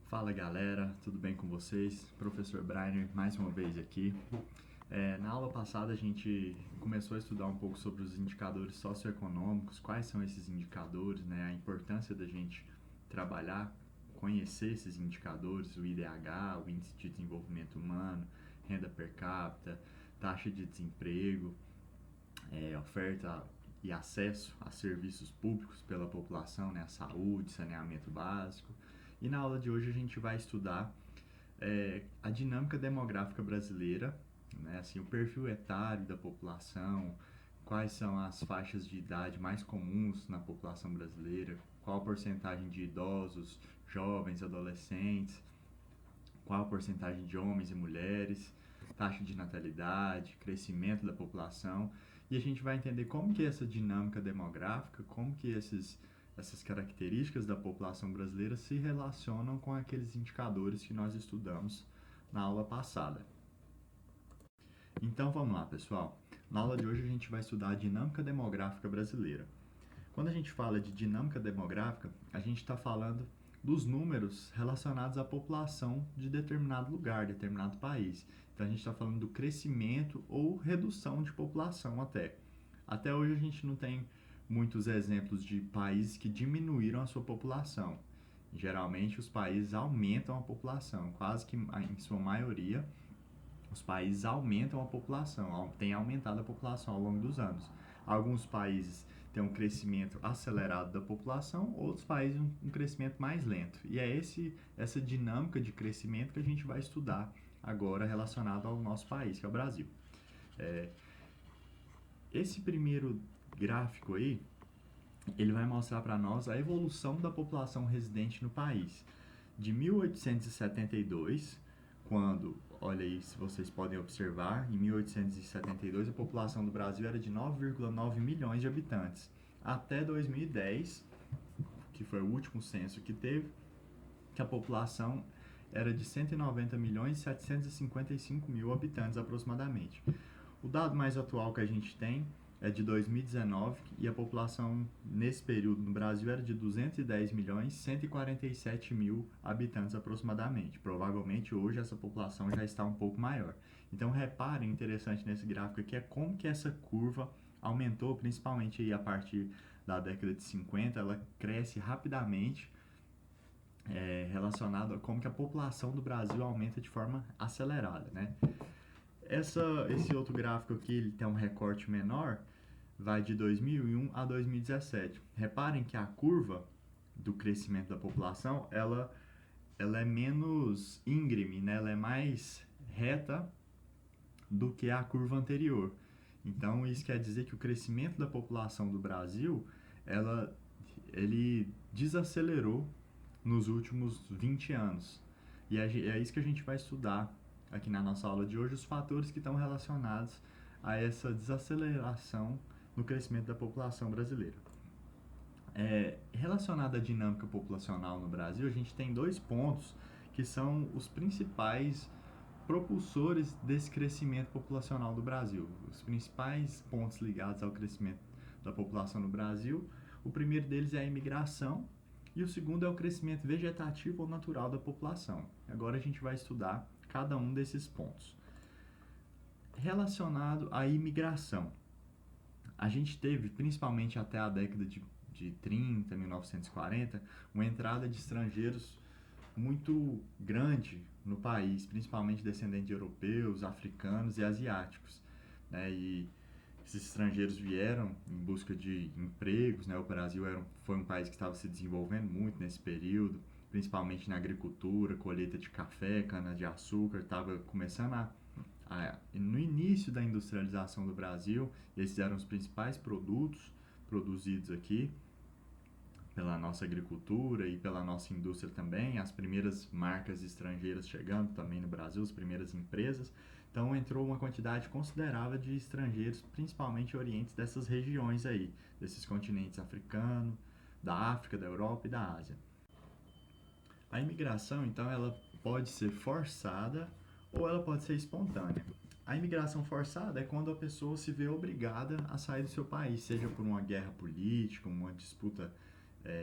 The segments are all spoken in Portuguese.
Fala galera, tudo bem com vocês? Professor Brainer mais uma vez aqui. Na aula passada a gente começou a estudar um pouco sobre os indicadores socioeconômicos, quais são esses indicadores, né? A importância da gente trabalhar, conhecer esses indicadores, o IDH, o Índice de Desenvolvimento Humano, renda per capita, taxa de desemprego, oferta e acesso a serviços públicos pela população, né? A saúde, saneamento básico. E na aula de hoje a gente vai estudar a dinâmica demográfica brasileira, né? Assim, o perfil etário da população, quais são as faixas de idade mais comuns na população brasileira, qual a porcentagem de idosos, jovens, adolescentes, qual a porcentagem de homens e mulheres, taxa de natalidade, crescimento da população, e a gente vai entender como que essa dinâmica demográfica, como que essas características da população brasileira se relacionam com aqueles indicadores que nós estudamos na aula passada. Então vamos lá, pessoal. Na aula de hoje a gente vai estudar a dinâmica demográfica brasileira. Quando a gente fala de dinâmica demográfica, a gente está falando dos números relacionados à população de determinado lugar, determinado país. Então a gente está falando do crescimento ou redução de população até. Até hoje a gente não tem muitos exemplos de países que diminuíram a sua população. Geralmente os países aumentam a população, quase que em sua maioria os países aumentam a população, têm aumentado a população ao longo dos anos. Alguns países têm um crescimento acelerado da população, outros países um crescimento mais lento. E é essa dinâmica de crescimento que a gente vai estudar agora relacionado ao nosso país, que é o Brasil. Esse primeiro gráfico aí, ele vai mostrar para nós a evolução da população residente no país. De 1872, quando, olha aí, se vocês podem observar, em 1872 a população do Brasil era de 9,9 milhões de habitantes. Até 2010, que foi o último censo que teve, que a população era de 190 milhões e 755 mil habitantes aproximadamente. O dado mais atual que a gente tem é de 2019 e a população nesse período no Brasil era de 210 milhões e 147 mil habitantes aproximadamente. Provavelmente hoje essa população já está um pouco maior. Então reparem, interessante nesse gráfico aqui é como que essa curva aumentou, principalmente aí a partir da década de 50, ela cresce rapidamente, relacionado a como que a população do Brasil aumenta de forma acelerada, né? Esse outro gráfico aqui, ele tem um recorte menor, vai de 2001 a 2017. Reparem que a curva do crescimento da população, ela é menos íngreme, né? Ela é mais reta do que a curva anterior. Então, isso quer dizer que o crescimento da população do Brasil, ele desacelerou nos últimos 20 anos. E é isso que a gente vai estudar aqui na nossa aula de hoje, os fatores que estão relacionados a essa desaceleração no crescimento da população brasileira. Relacionado à dinâmica populacional no Brasil, a gente tem dois pontos que são os principais propulsores desse crescimento populacional do Brasil. Os principais pontos ligados ao crescimento da população no Brasil, o primeiro deles é a imigração e o segundo é o crescimento vegetativo ou natural da população. Agora a gente vai estudar cada um desses pontos. Relacionado à imigração, a gente teve, principalmente até a década de 30, 1940, uma entrada de estrangeiros muito grande no país, principalmente descendentes de europeus, africanos e asiáticos, né? E esses estrangeiros vieram em busca de empregos, né? O Brasil foi um país que estava se desenvolvendo muito nesse período, principalmente na agricultura, colheita de café, cana-de-açúcar, estava começando no início da industrialização do Brasil. Esses eram os principais produtos produzidos aqui pela nossa agricultura e pela nossa indústria também, as primeiras marcas estrangeiras chegando também no Brasil, as primeiras empresas. Então entrou uma quantidade considerável de estrangeiros, principalmente orientes dessas regiões aí, desses continentes africano, da África, da Europa e da Ásia. A imigração, então, ela pode ser forçada ou ela pode ser espontânea. A imigração forçada é quando a pessoa se vê obrigada a sair do seu país, seja por uma guerra política, uma disputa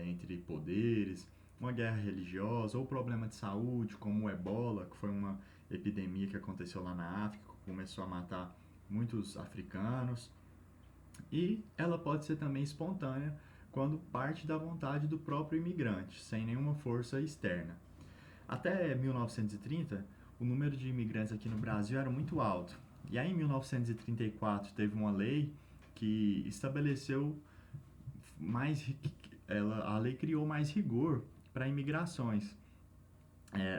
entre poderes, uma guerra religiosa ou problema de saúde, como o Ebola, que foi uma epidemia que aconteceu lá na África, que começou a matar muitos africanos. E ela pode ser também espontânea, quando parte da vontade do próprio imigrante, sem nenhuma força externa. Até 1930, o número de imigrantes aqui no Brasil era muito alto. E aí, em 1934, teve uma lei que estabeleceu mais. A lei criou mais rigor para imigrações.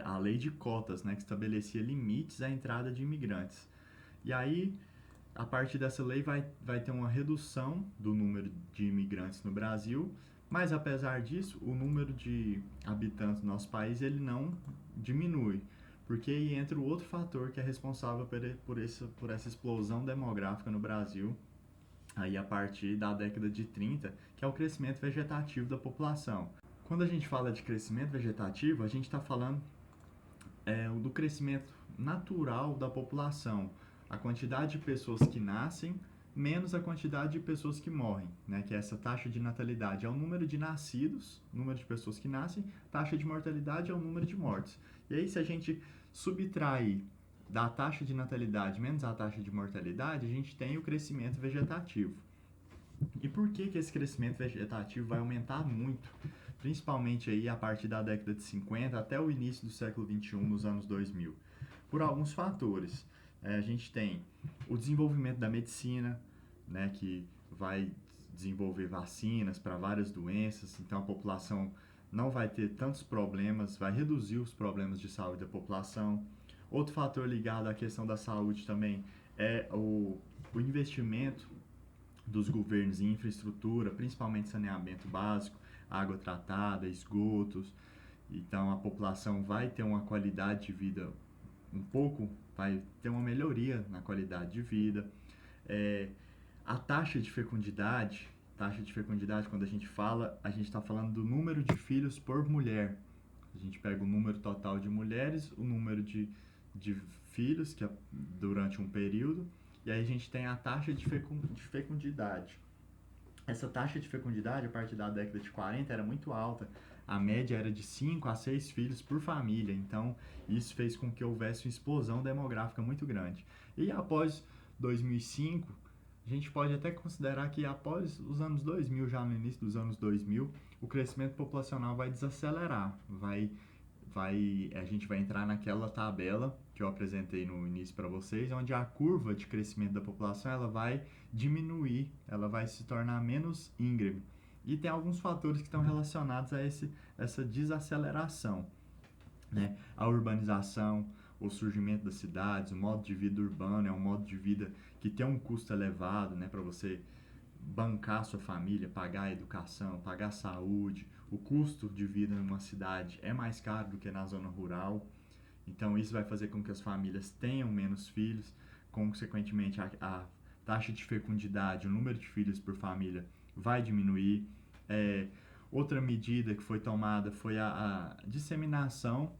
A lei de cotas, né, que estabelecia limites à entrada de imigrantes. E aí, a partir dessa lei, vai ter uma redução do número de imigrantes no Brasil, mas apesar disso, o número de habitantes do nosso país ele não diminui, porque aí entra o outro fator que é responsável por essa explosão demográfica no Brasil, aí a partir da década de 30, que é o crescimento vegetativo da população. Quando a gente fala de crescimento vegetativo, a gente está falando do crescimento natural da população, a quantidade de pessoas que nascem menos a quantidade de pessoas que morrem, né? Que é essa taxa de natalidade é o número de nascidos, número de pessoas que nascem, taxa de mortalidade é o número de mortes. E aí, se a gente subtrair da taxa de natalidade menos a taxa de mortalidade, a gente tem o crescimento vegetativo. E por que esse crescimento vegetativo vai aumentar muito? Principalmente aí a partir da década de 50 até o início do século 21, nos anos 2000. Por alguns fatores. A gente tem o desenvolvimento da medicina, né, que vai desenvolver vacinas para várias doenças, então a população não vai ter tantos problemas, vai reduzir os problemas de saúde da população. Outro fator ligado à questão da saúde também é o investimento dos governos em infraestrutura, principalmente saneamento básico, água tratada, esgotos. Então a população vai ter uma qualidade de vida vai ter uma melhoria na qualidade de vida. A taxa de fecundidade, quando a gente está falando do número de filhos por mulher. A gente pega o número total de mulheres, o número de filhos que durante um período, e aí a gente tem a taxa de fecundidade. Essa taxa de fecundidade, a partir da década de 40, era muito alta. A média era de 5 a 6 filhos por família. Então, isso fez com que houvesse uma explosão demográfica muito grande. E após 2005, a gente pode até considerar que após os anos 2000, já no início dos anos 2000, o crescimento populacional vai desacelerar. A gente vai entrar naquela tabela que eu apresentei no início para vocês, onde a curva de crescimento da população ela vai diminuir, ela vai se tornar menos íngreme. E tem alguns fatores que estão relacionados a essa desaceleração, né? A urbanização, o surgimento das cidades, o modo de vida urbano é um modo de vida que tem um custo elevado, né, para você bancar a sua família, pagar a educação, pagar a saúde. O custo de vida numa cidade é mais caro do que na zona rural. Então isso vai fazer com que as famílias tenham menos filhos, consequentemente a taxa de fecundidade, o número de filhos por família vai diminuir. Outra medida que foi tomada foi a disseminação,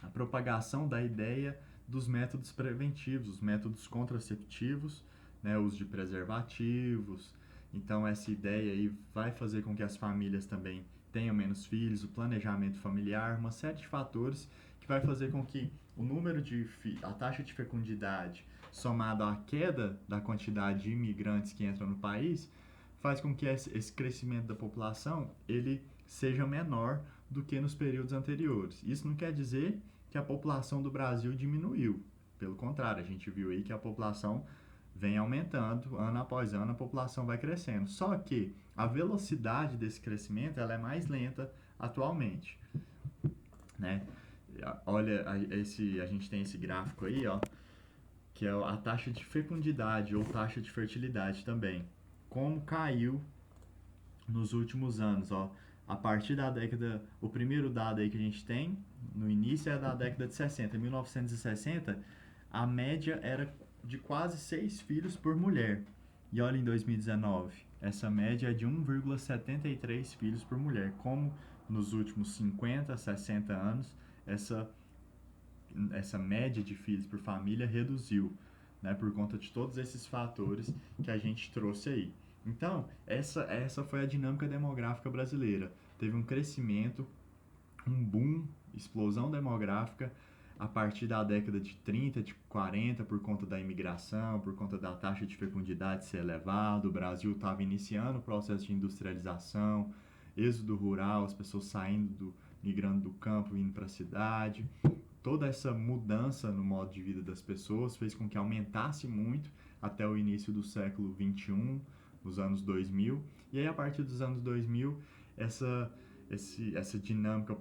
a propagação da ideia dos métodos preventivos, os métodos contraceptivos, né, o uso de preservativos. Então essa ideia aí vai fazer com que as famílias também tenham menos filhos, o planejamento familiar, uma série de fatores que vai fazer com que a taxa de fecundidade somada à queda da quantidade de imigrantes que entram no país faz com que esse crescimento da população ele seja menor do que nos períodos anteriores. Isso não quer dizer que a população do Brasil diminuiu. Pelo contrário, a gente viu aí que a população vem aumentando, ano após ano a população vai crescendo. Só que a velocidade desse crescimento ela é mais lenta atualmente, né? Olha, a gente tem esse gráfico aí, ó, que é a taxa de fecundidade ou taxa de fertilidade também. Como caiu nos últimos anos, ó. A partir da década, o primeiro dado aí que a gente tem, no início é da década de 60. Em 1960, a média era de quase 6 filhos por mulher. E olha em 2019, essa média é de 1,73 filhos por mulher. Como nos últimos 50, 60 anos, essa média de filhos por família reduziu, né, por conta de todos esses fatores que a gente trouxe aí. Então, essa foi a dinâmica demográfica brasileira. Teve um crescimento explosão demográfica a partir da década de 30, de 40, por conta da imigração, por conta da taxa de fecundidade ser elevada. O Brasil estava iniciando o processo de industrialização, êxodo rural, as pessoas migrando do campo, indo para a cidade. Toda essa mudança no modo de vida das pessoas fez com que aumentasse muito até o início do século XXI, os anos 2000. E aí, a partir dos anos 2000, essa dinâmica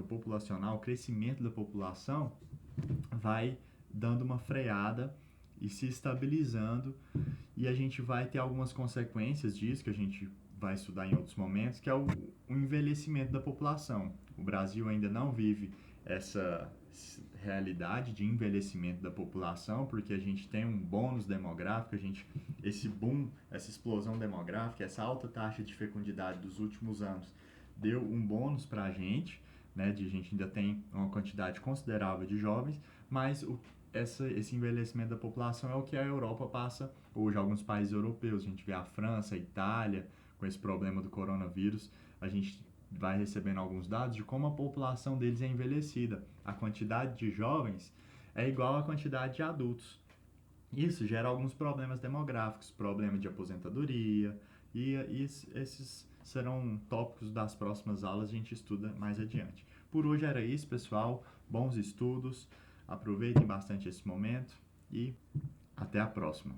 populacional, o crescimento da população vai dando uma freada e se estabilizando, e a gente vai ter algumas consequências disso que a gente vai estudar em outros momentos, que é o envelhecimento da população. O Brasil ainda não vive essa realidade de envelhecimento da população, porque a gente tem um bônus demográfico, esse boom, essa explosão demográfica, essa alta taxa de fecundidade dos últimos anos deu um bônus para a gente, né, de a gente ainda tem uma quantidade considerável de jovens, mas esse envelhecimento da população é o que a Europa passa hoje, alguns países europeus. A gente vê a França, a Itália, com esse problema do coronavírus, a gente vai recebendo alguns dados de como a população deles é envelhecida. A quantidade de jovens é igual à quantidade de adultos. Isso gera alguns problemas demográficos, problema de aposentadoria, e esses serão tópicos das próximas aulas, a gente estuda mais adiante. Por hoje era isso, pessoal. Bons estudos, aproveitem bastante esse momento e até a próxima.